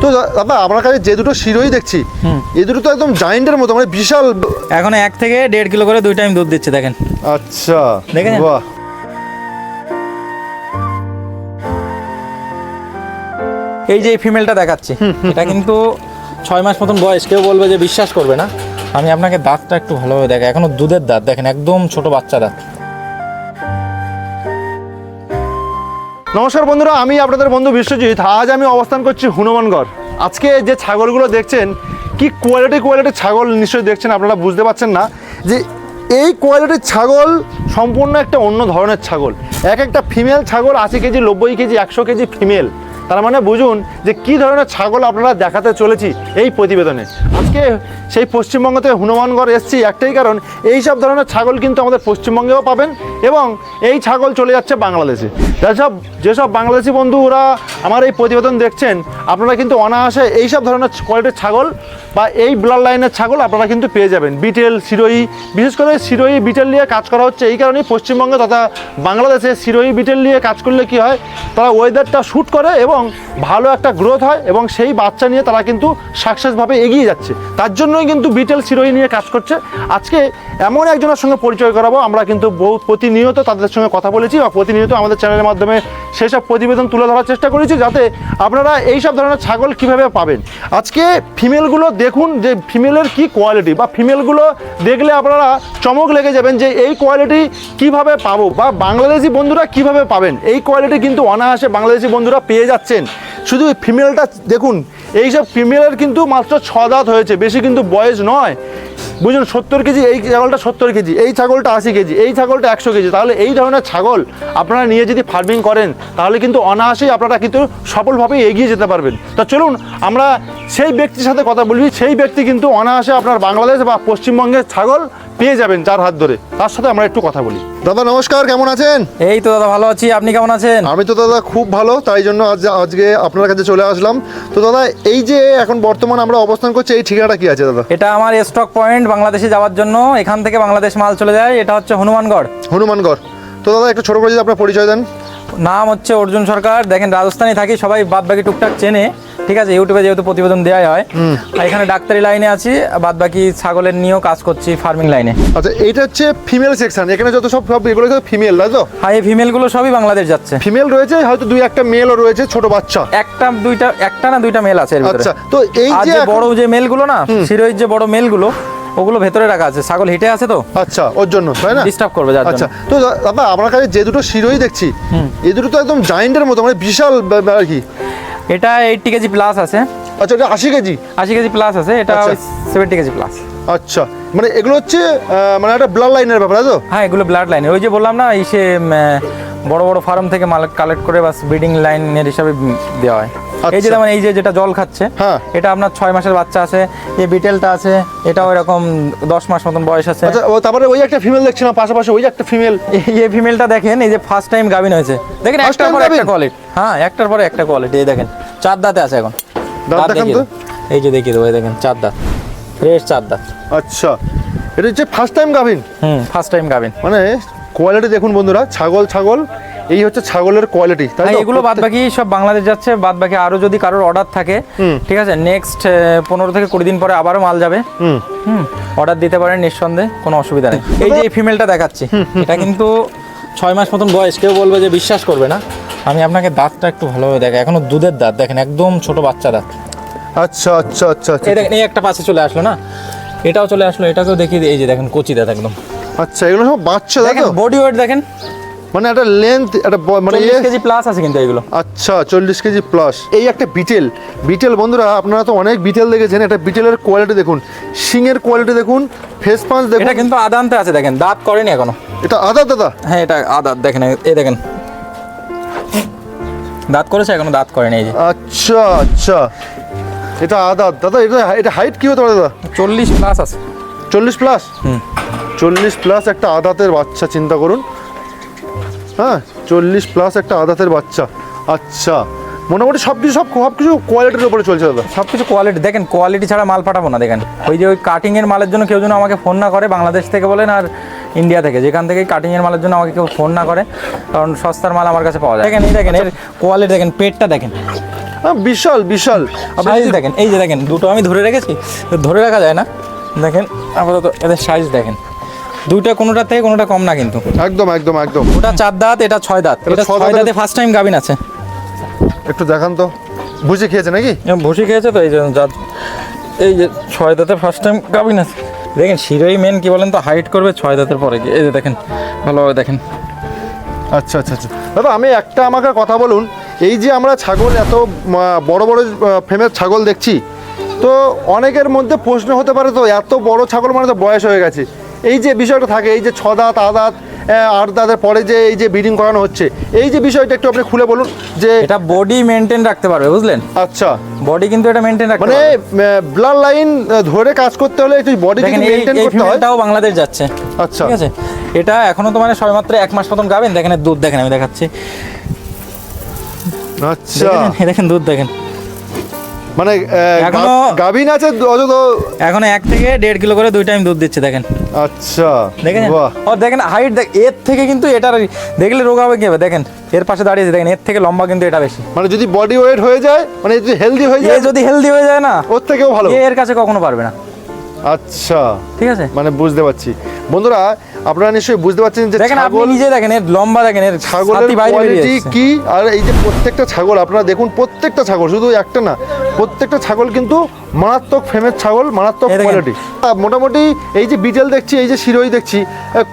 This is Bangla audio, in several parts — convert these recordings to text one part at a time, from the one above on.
তো দাদা আমার কাছে যে দুটো শিরোই দেখছি এই দুটো তো একদম জায়েন্টের মতো, মানে বিশাল। এখন 1 থেকে 1.5 কিলো করে 2 টাইম দুধ দিচ্ছে দেখেন। আচ্ছা দেখেন, বাহ। এই যে ফিমেলটা দেখাচ্ছি, এটা কিন্তু 6 মাস মতন বয়স। কেউ বলবে যে বিশ্বাস করবে না, আমি আপনাকে দাঁতটা একটু ভালোভাবে দেখাই। এখনো দুধের দাঁত দেখেন, একদম ছোট বাচ্চা দাঁত। নমস্কার বন্ধুরা, আমি আপনাদের বন্ধু বিশ্বজিৎ। আজ আমি অবস্থান করছি হনুমানগড়। আজকে যে ছাগলগুলো দেখছেন, কি কোয়ালিটির ছাগল নিশ্চয়ই দেখছেন, আপনারা বুঝতে পারছেন না যে এই কোয়ালিটির ছাগল সম্পূর্ণ একটা অন্য ধরনের ছাগল। একটা ফিমেল ছাগল 80 কেজি, 90 কেজি, 100 কেজি ফিমেল। তার মানে বুঝুন যে কী ধরনের ছাগল আপনারা দেখাতে চলেছি এই প্রতিবেদনে। আজকে সেই পশ্চিমবঙ্গ থেকে হনুমানগড় এসেছি একটাই কারণ, এই সব ধরনের ছাগল কিন্তু আমাদের পশ্চিমবঙ্গেও পাবেন এবং এই ছাগল চলে যাচ্ছে বাংলাদেশে। যেসব বাংলাদেশি বন্ধুরা আমার এই প্রতিবেদন দেখছেন, আপনারা কিন্তু অনায়াসে এইসব ধরনের কোয়ালিটির ছাগল বা এই ব্লাড লাইনের ছাগল আপনারা কিন্তু পেয়ে যাবেন। বিটেল, সিরোহি, বিশেষ করে সিরোহি বিটেল নিয়ে কাজ করা হচ্ছে এই কারণেই পশ্চিমবঙ্গে তথা বাংলাদেশে। সিরোহি বিটেল নিয়ে কাজ করলে কি হয়, তারা ওয়েদারটা শ্যুট করে এবং ভালো একটা গ্রোথ হয় এবং সেই বাচ্চা নিয়ে তারা কিন্তু সাকসেসভাবে এগিয়ে যাচ্ছে। তার জন্যই কিন্তু বিটেল, সিরোহি নিয়ে কাজ করছে। আজকে এমন একজনের সঙ্গে পরিচয় করাবো। আমরা কিন্তু প্রতিনিয়ত তাদের সঙ্গে কথা বলেছি বা প্রতিনিয়ত আমাদের চ্যানেলের মাধ্যমে সেই সব প্রতিবেদন তুলে ধরার চেষ্টা করেছি, যাতে আপনারা এই সব ধরনের ছাগল কীভাবে পাবেন। আজকে ফিমেলগুলো দেখুন যে ফিমেলের কি কোয়ালিটি, বা ফিমেলগুলো দেখলে আপনারা চমক লেগে যাবেন যে এই কোয়ালিটি কিভাবে পাবো বা বাংলাদেশি বন্ধুরা কিভাবে পাবেন। এই কোয়ালিটি কিন্তু অনায়াসে বাংলাদেশি বন্ধুরা পেয়ে যাচ্ছেন। শুধু ফিমেলটা দেখুন, এইসব ফিমেলের কিন্তু মাত্র 6 দাঁত হয়েছে, বেশি কিন্তু বয়স নয়। বুঝুন, 70 কেজি এই ছাগলটা, 70 কেজি এই ছাগলটা, 80 কেজি এই ছাগলটা, 100 কেজি। তাহলে এই ধরনের ছাগল আপনারা নিয়ে যদি ফার্মিং করেন, তাহলে কিন্তু অনায়াসেই আপনারা কিন্তু সফলভাবে এগিয়ে যেতে পারবেন। তো চলুন আমরা সেই ব্যক্তির সাথে কথা বলবি। সেই ব্যক্তি কিন্তু অনায়াসে আপনার বাংলাদেশ বা পশ্চিমবঙ্গের ছাগল পেয়ে যাবেন যার হাত ধরে। তার সাথে আমরা একটু কথা বলি। দাদা নমস্কার, কেমন আছেন? এই তো দাদা ভালো আছি, আপনি কেমন আছেন? আমি তো দাদা খুব ভালো, তাই জন্য আজকে আপনার কাছে চলে আসলাম। তো দাদা এই যে এখন বর্তমান আমরা অবস্থান করছি, এই ঠিকানাটা কি আছে দাদা? এটা আমার স্টক পয়েন্ট, বাংলাদেশে যাওয়ার জন্য। এখান থেকে বাংলাদেশ মাল চলে যায়। এটা হচ্ছে হনুমানগড়। তো দাদা একটু ছোট করে যদি আপনার পরিচয় দেন। নাম হচ্ছে অর্জুন সরকার। দেখেন, রাজস্থানে থাকি, সবাই বাদ বাকি টুকটাক চেনে, ঠিক আছে। ইউটিউবে যেহেতু প্রতিবেদন দেওয়া হয়, আর এখানে ডাক্তারি লাইনে আছি, বাদ বাকি ছাগলের নিয়েও কাজ করছি ফার্মিং লাইনে। আচ্ছা, এইটা হচ্ছে ফিমেল সেকশন, এখানে যত সব এগুলো ফিমেল, তাই তো? হ্যাঁ, এই ফিমেলগুলো সবই বাংলাদেশ যাচ্ছে। ফিমেল রয়েছে, হয়তো 2-1টা মেলও রয়েছে, ছোট বাচ্চা। একটা না দুইটা মেল আছে এর ভিতরে। আচ্ছা, তো এই যে বড় যে মেলগুলো না, সিরোহির যে বড় মেলগুলো, ওগুলো ভেতরে রাখা আছে। ছাগল হিটে আছে তো, আচ্ছা, ওর জন্য তাই না, ডিস্টার্ব করবে যার জন্য। আচ্ছা, তো দাদা আমার কাছে যে দুটো শিরোই দেখছি এই দুটো তো একদম জায়েন্টের মতো, মানে বিশাল আর কি। এটা 80 কেজি প্লাস আছে। আচ্ছা, এটা 80 কেজি? 80 কেজি প্লাস আছে। এটা 70 কেজি প্লাস। আচ্ছা, মানে এগুলো হচ্ছে মানে একটা ব্লাড লাইনের ব্যাপার, তাই তো? হ্যাঁ, এগুলো ব্লাড লাইনের। ওই যে বললাম না, এই সে বড় বড় ফার্ম থেকে মাল কালেক্ট করে বাস ব্রিডিং লাইনের হিসাবে দেওয়া হয়। এই যে যেমন এই যে যেটা জল খাচ্ছে, হ্যাঁ, এটা আপনার 6 মাসের বাচ্চা আছে। এই বিটেলটা আছে, এটাও এরকম 10 মাস মতন বয়স আছে। আচ্ছা, তারপরে ওই একটা ফিমেল দেখছি না পাশাপাশি, ওই একটা ফিমেল। এই ফিমেলটা দেখেন, এই যে ফার্স্ট টাইম গাভিন হয়েছে। দেখেন একটার পর একটা কোয়ালিটি। হ্যাঁ, একটার পরে একটা কোয়ালিটি। এই দেখেন 4 দাঁতে আছে এখন। দাঁত দেখেন তো, এই যে দেখিয়ে দেবো, এই দেখেন 4 দাঁত, ফ্রেশ 4 দাঁত। আচ্ছা, এটা হচ্ছে ফার্স্ট টাইম গাভিন। ফার্স্ট টাইম গাভিন। মানে কোয়ালিটি দেখুন বন্ধুরা, ছাগল এই হচ্ছে ছাগলের কোয়ালিটি। তাই এগুলো বাদ বাকি সব বাংলাদেশ যাচ্ছে। বাদ বাকি আরো যদি কারোর অর্ডার থাকে, ঠিক আছে, নেক্সট 15 থেকে 20 দিন পরে আবারও মাল যাবে। অর্ডার দিতে পারেন নিঃসন্দেহে, কোনো অসুবিধা নেই। এই যে ফিমেলটা দেখাচ্ছি, এটা কিন্তু 6 মাস মতন বয়স। কেউ বলবে যে বিশ্বাস করবে না, আমি আপনাকে দাঁতটা একটু ভালোভাবে দেখাই। এখনো দুধের দাঁত দেখেন, একদম ছোট বাচ্চা দাঁত। আচ্ছা আচ্ছা আচ্ছা, এই দেখেন, এই একটা পাশে চলে আসলো না, এটাও চলে আসলো, এটাকেও দেখিয়ে দিই। এই যে দেখেন কচি দাঁত একদম। আচ্ছা, এগুলো সব বাচ্চা দেখেন, বডি ওয়েট দেখেন, মানে একটা লেন্থ, একটা মানে 40 কেজি প্লাস আছে কিন্তু এগুলো। আচ্ছা, 40 কেজি প্লাস। এই একটা বিটেল বন্ধুরা, আপনারা তো অনেক বিটেল দেখেছেন। এটা বিটেলের কোয়ালিটি দেখুন, শিংয়ের কোয়ালিটি দেখুন, ফেস পাঞ্চ দেখুন। এটা কিন্তু আদান্তে আছে, দেখেন দাঁত করেনি এখনো। এটা আদাত দাদা? হ্যাঁ, এটা আদাত দেখেন, এই দেখেন দাঁত করেছে, এখনো দাঁত করেনি। এই যে আচ্ছা আচ্ছা, এটা আদাত দাদা। এটা হাইট কি হতে পারে দাদা? 40 প্লাস আছে। 40 প্লাস? 40 প্লাস একটা আদাতের বাচ্চা, চিন্তা করুন। হ্যাঁ, 40 প্লাস একটা আদাতের বাচ্চা। আচ্ছা, মোটামুটি সব কিছু কোয়ালিটির উপরে চলছে দাদা। সব কিছু কোয়ালিটি দেখেন, কোয়ালিটি ছাড়া মাল পাঠাবো না। দেখেন, ওই যে ওই কাটিংয়ের মালের জন্য কেউ যেন আমাকে ফোন না করে, বাংলাদেশ থেকে বলেন আর ইন্ডিয়া থেকে, যেখান থেকে কাটিংয়ের মালের জন্য আমাকে কেউ ফোন না করে, কারণ সস্তার মাল আমার কাছে পাওয়া যায়। দেখেন, এই দেখেন এর কোয়ালিটি দেখেন, পেটটা দেখেন, বিশাল বিশাল। আপনি সাইজ যদি- দেখেন, এই যে দেখেন দুটো আমি ধরে রেখেছি, ধরে রাখা যায় না, দেখেন আপাতত এদের সাইজ দেখেন, দুইটা কোনোটা থেকে কোনোটা কম না কিন্তু। একদম একদম একদম। ওটা 4 দাঁত, এটা 6 দাঁত, এটা 6 6 দাঁতে ফার্স্ট টাইম গাভিন আছে। একটু দেখান তো, বুঝে খেয়েছে নাকি? ভুসি খেয়েছে তো, এই যে এই যে 6 দাঁতে ফার্স্ট টাইম গাভিন আছে। দেখেন শিরোই মেন কি বলেন তো, হাইট করবে 6 দাঁতের পরে গিয়ে, এই যে দেখেন ভালোভাবে দেখেন। আচ্ছা আচ্ছা আচ্ছা দাদা, আমি একটা আমাকে কথা বলুন, এই যে আমরা ছাগল এত বড় বড় ফ্রেমের ছাগল দেখছি, তো অনেকের মধ্যে প্রশ্ন হতে পারে, তো এত বড় ছাগল মানে তো বয়স হয়ে গেছে, এই যে বিষয়টা থাকে, এই যে 6 দাঁত 8 দাঁত 8 দাঁতের পরে যে এই যে ব্রিডিং করানো হচ্ছে, এই যে বিষয়টা একটু আপনি খুলে বলুন যে। এটা বডি মেনটেন রাখতে পারবে, বুঝলেন? আচ্ছা, বডি কিন্তু এটা মেনটেন রাখতে মানে পারবে। ব্লাড লাইন ধরে কাজ করতে হলে একটু বডি দেখেন কিন্তু মেনটেন এই করতে হয়। ফিমেলটাও বাংলাদেশ যাচ্ছে, আচ্ছা ঠিক আছে? এটা এখনো তো মানে সবেমাত্র 1 মাস মতন গাবেন, দেখেন এর দুধ দেখেন, আমি দেখাচ্ছি, আচ্ছা, দেখেন এই দেখেন দুধ দেখেন, মানে এখনো- গাভিন আছে অযথা। এখন 1 থেকে 1.5 কিলো করে 2 টাইম দুধ দিচ্ছে দেখেন, আচ্ছা, দেখেন বাহ, ও দেখেন হাইট, এর থেকে কিন্তু এটার দেখলে রোগ হবে কি হবে, দেখেন এর পাশে দাঁড়িয়েছে, দেখেন এর থেকে লম্বা কিন্তু এটা বেশি। মানে যদি বডি ওয়েট হয়ে যায়, মানে যদি হেলদি হয়ে এ যায়, যদি হেলদি হয়ে যায় না, ওর থেকেও ভালো। এ এর কাছে কখনো পারবে না, আচ্ছা, ঠিক আছে? মানে বুঝতে পারছি বন্ধুরা, আপনারা নিশ্চয়ই বুঝতে পারছেন যে দেখেন আপনি ছাগল, নিজে দেখেন এর লম্বা দেখেন, এর ছাগলের ছাতি বাইরে বেরিয়ে কোয়ালিটি যাচ্ছে। কি, আর এই যে প্রত্যেকটা ছাগল আপনারা দেখুন, প্রত্যেকটা ছাগল, শুধু একটা না, প্রত্যেকটা ছাগল কিন্তু মারাত্মক ফেমের ছাগল, মারাত্মক এই দেখেন। কোয়ালিটি। মোটামুটি এই যে বিটেল দেখছি, এই যে শিরোই দেখছি,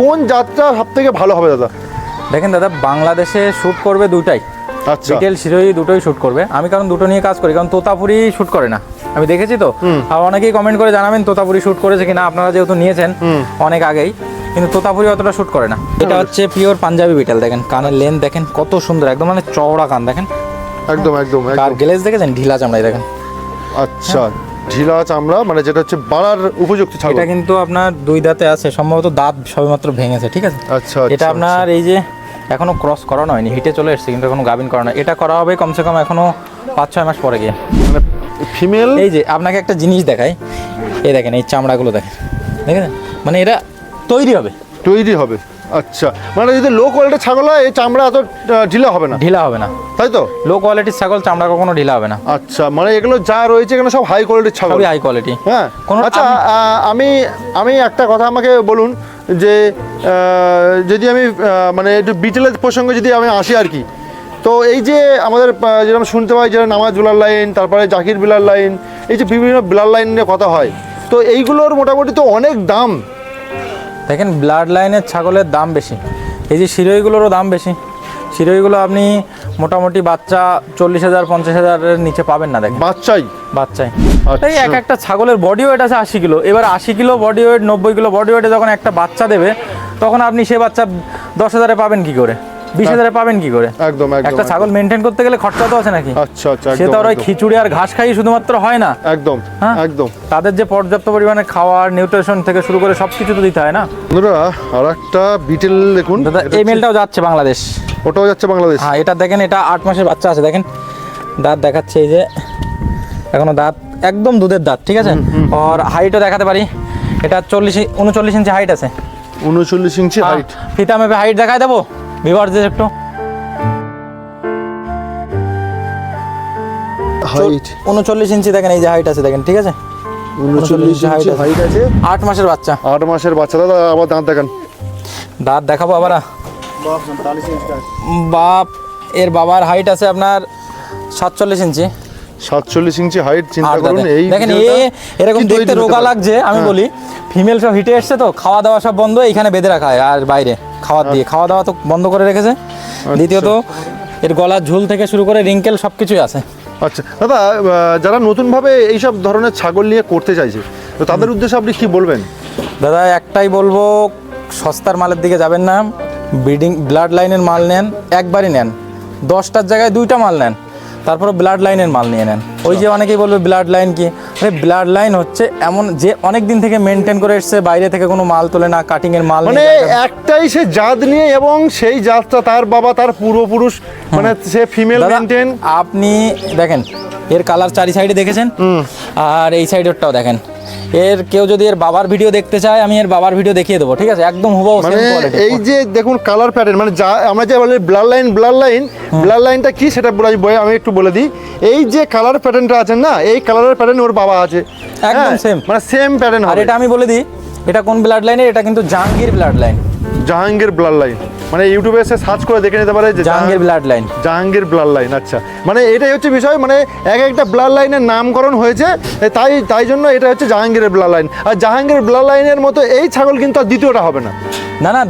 কোন জাতটা সব থেকে ভালো হবে দাদা? দেখেন দাদা, বাংলাদেশে শুট করবে দুটাই, আচ্ছা, বিটেল শিরোই দুটোই শুট করবে। আমি কারণ দুটো নিয়ে কাজ করি, কারণ তোতাপুরি শুট করে না, আমি দেখেছি তো। আর অনেকেই কমেন্ট করে জানাবেন তোতাপুরি শুট করেছে কিনা, আপনারা যেহেতু নিয়েছেন অনেক আগেই, কিন্তু তোতাপুরি অতটা শুট করে না। এটা হচ্ছে পিওর পাঞ্জাবি বিটেল, দেখেন কানের লেন্থ দেখেন কত সুন্দর, একদম মানে চওড়া কান দেখেন, একদম একদম আর একদম। গ্লেজ দেখেছেন ঢিলা চামড়াই দেখেন। আচ্ছা, ঢিলা চামড়া, মানে যেটা হচ্ছে বাড়ার উপযুক্ত ছাগল। এটা কিন্তু আপনার 2 দাঁতে আছে, সম্ভবত দাঁত সবেমাত্র ভেঙেছে, ঠিক আছে? আচ্ছা, এটা আচ্ছা, আপনার এই যে এখনো ক্রস করানো হয়নি, হিটে চলে এসেছে, কিন্তু এখনো গাভিন করানো, এটা করা হবে কমসে কম এখনো 5-6 মাস পরে গিয়ে। মানে ফিমেল। এই যে আপনাকে একটা জিনিস দেখাই, এই দেখেন এই চামড়াগুলো দেখেন, দেখেন মানে এটা তৈরি হবে, তৈরি হবে। আচ্ছা, মানে যদি লো কোয়ালিটির ছাগল হয়, এই চামড়া এত ঢিলা হবে না, ঢিলা হবে না। তাই তো? লো কোয়ালিটির ছাগল চামড়া কখনো ঢিলা হবে না, আচ্ছা, মানে এগুলো যা রয়েছে এখানে সব হাই কোয়ালিটির ছাগল। সবই হাই কোয়ালিটি। হ্যাঁ, কোনো আচ্ছা, আমি আমি একটা কথা আমাকে বলুন যে যদি আমি মানে একটু বিটেলের প্রসঙ্গে যদি আমি আসি আর কি, তো এই যে আমাদের যেরকম শুনতে পাই যে নামাজ বিলার লাইন, তারপরে জাকির বিলার লাইন, এই যে বিভিন্ন বিলার লাইন নিয়ে কথা হয়, তো এইগুলোর মোটামুটি তো অনেক দাম। দেখেন ব্লাড লাইনের ছাগলের দাম বেশি, এই যে শিরোইগুলোরও দাম বেশি। শিরোইগুলো আপনি মোটামুটি বাচ্চা 40,000-50,000-এর নিচে পাবেন না, দেখেন বাচ্চাই। বাচ্চায়। আচ্ছা। এই এক একটা ছাগলের বডি ওয়েট আছে 80 কিলো, এবার 80 kilo body weight, 90 kilo body ওয়েটে যখন একটা বাচ্চা দেবে, তখন আপনি সে বাচ্চা 10,000-এ পাবেন কি করে, 20,000-এ পাবেন কি করে? একদম একদম একটা ছাগল মেনটেন করতে গেলে খরচা তো আছে নাকি? আচ্ছা আচ্ছা, সে একদম তো আর ওই একদম, খিচুড়ি আর ঘাস খাই শুধুমাত্র হয় না, একদম হ্যাঁ? একদম। তাদের যে পর্যাপ্ত পরিমাণে খাওয়ার, নিউট্রিশন থেকে শুরু করে সব কিছু তো দিতে হয় না বন্ধুরা, আর একটা বিটেল দেখুন, দাদা। এটা এই হচ্ছে- মেলটাও যাচ্ছে বাংলাদেশ, ওটাও যাচ্ছে বাংলাদেশ। হ্যাঁ এটা দেখেন, এটা 8 মাসের বাচ্চা আছে, দেখেন দাঁত দেখাচ্ছে, এই যে এখনো দাঁত একদম দুধের দাঁত, ঠিক আছে? আর হাইটও দেখাতে পারি, এটা 39 ইঞ্চি হাইট আছে। 39 ইঞ্চি হাইট। ফিতা মেপে হাইট দেখায় দেবো ভিউয়ারদের একটু। হাইট 39 ইঞ্চি দেখেন, এই যে হাইট আছে দেখেন, ঠিক আছে? 39 ইঞ্চি হাইট আছে। 8 মাসের বাচ্চা, 8 মাসের বাচ্চা। দাদা আবার দাঁত দেখান। দাঁত দেখাবো আবার। বাপ, এর বাবার হাইট আছে আপনার 47 ইঞ্চি। 47 ইঞ্চি হাইট, চিন্তা আর করুন। এই দেখেন ভিডিওটা এরকম কি তৈরি দেখতে হতে রোগা পারে? লাগছে, আমি হ্যাঁ। বলি ফিমেল সব হিটে এসছে তো, খাওয়া দাওয়া সব বন্ধ, এখানে বেঁধে রাখা হয় আর বাইরে খাওয়া দিয়ে, খাওয়া দাওয়া তো বন্ধ করে রেখেছে। দ্বিতীয়ত এর গলার ঝুল থেকে শুরু করে রিঙ্কেল সব কিছুই আছে। আচ্ছা দাদা, যারা নতুনভাবে এইসব ধরনের ছাগল নিয়ে করতে চাইছে, তো তাদের উদ্দেশ্যে আপনি কি বলবেন? দাদা একটাই বলবো, সস্তার মালের দিকে যাবেন না, ব্রিডিং ব্লাড লাইনের মাল নেন, একবারই নেন, 10টার জায়গায় 2টা মাল নেন, তারপরে ব্লাড লাইনের মাল নিয়ে নেন। ওই যে অনেকেই বলবে ব্লাড লাইন কি, আরে ব্লাড লাইন হচ্ছে এমন যে অনেক দিন থেকে মেনটেন করে এসছে, বাইরে থেকে কোনো মাল তোলে না, কাটিংয়ের মাল মানে নিয়ে একটাই সে জাত নিয়ে, এবং সেই জাতটা তার বাবা, তার পূর্বপুরুষ, মানে সে ফিমেল দাদা, মেনটেন। আপনি দেখেন এর কালার 4 সাইডে দেখেছেন, আর এই সাইডেরটাও দেখেন, এর কেউ যদি এর বাবার ভিডিও দেখতে চায় আমি এর বাবার ভিডিও দেখিয়ে দেবো, ঠিক আছে, একদম হুবহু মানে সেম কোয়ালিটি। এই যে দেখুন কালার প্যাটার্ন, মানে যা আমরা যে বলি ব্লাড লাইনটা কি সেটা আমি একটু বলে দিই। এই যে কালার প্যাটার্নটা আছে না, এই কালারের প্যাটার্ন ওর বাবা আছে, একদম হ্যাঁ, same। মানে সেম প্যাটার্ন আর হবে। এটা আমি বলে দিই এটা কোন ব্লাড লাইনের, এটা কিন্তু Jahangir blood line. Jahangir blood line, মানে ইউটিউবে এসে সার্চ করে দেখে নিতে পারে যে Jahangir blood line. Jahangir blood line. আচ্ছা, মানে এটাই হচ্ছে বিষয়, মানে এক একটা ব্লাড লাইনের নামকরণ হয়েছে, তাই জন্য এটা হচ্ছে জাহাঙ্গীরের ব্লাড লাইন। আর জাহাঙ্গীর ব্লাড লাইনের মতো এই ছাগল কিন্তু আর দ্বিতীয়টা হবে না। না না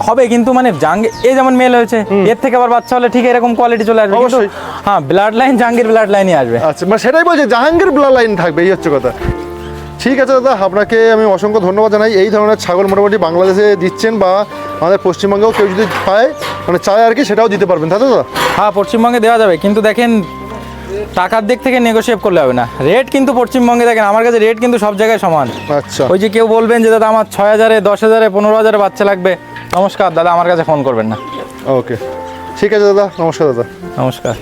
হবে, কিন্তু মানে জাহাঙ্গীর এই যেমন মেল হয়েছে, এর থেকে আবার বাচ্চা হলে ঠিক এরকম কোয়ালিটি চলে আসবে, কিন্তু অবশ্যই। হ্যাঁ ব্লাড লাইন জাহাঙ্গীর ব্লাড লাইনই আসবে। আচ্ছা, মানে সেটাই বলছে জাহাঙ্গীর ব্লাড লাইন থাকবে, এই হচ্ছে কথা। ঠিক আছে দাদা, আপনাকে আমি অসংখ্য ধন্যবাদ জানাই। এই ধরনের ছাগল মোটামুটি বাংলাদেশে দিচ্ছেন, বা আমাদের পশ্চিমবঙ্গেও কেউ যদি পায়, মানে চায় আর কি, সেটাও দিতে পারবেন, তাই তো দাদা? হ্যাঁ পশ্চিমবঙ্গে দেওয়া যাবে, কিন্তু দেখেন টাকার দিক থেকে নেগোশিয়েট করলে হবে না। রেট কিন্তু পশ্চিমবঙ্গে দেখেন আমার কাছে রেট কিন্তু সব জায়গায় সমান। আচ্ছা, ওই যে কেউ বলবেন যে দাদা আমার 6,000-এ 10,000-এ 15,000-এ বাচ্চা লাগবে, নমস্কার দাদা আমার কাছে ফোন করবেন না। ওকে, ঠিক আছে দাদা, নমস্কার দাদা। নমস্কার।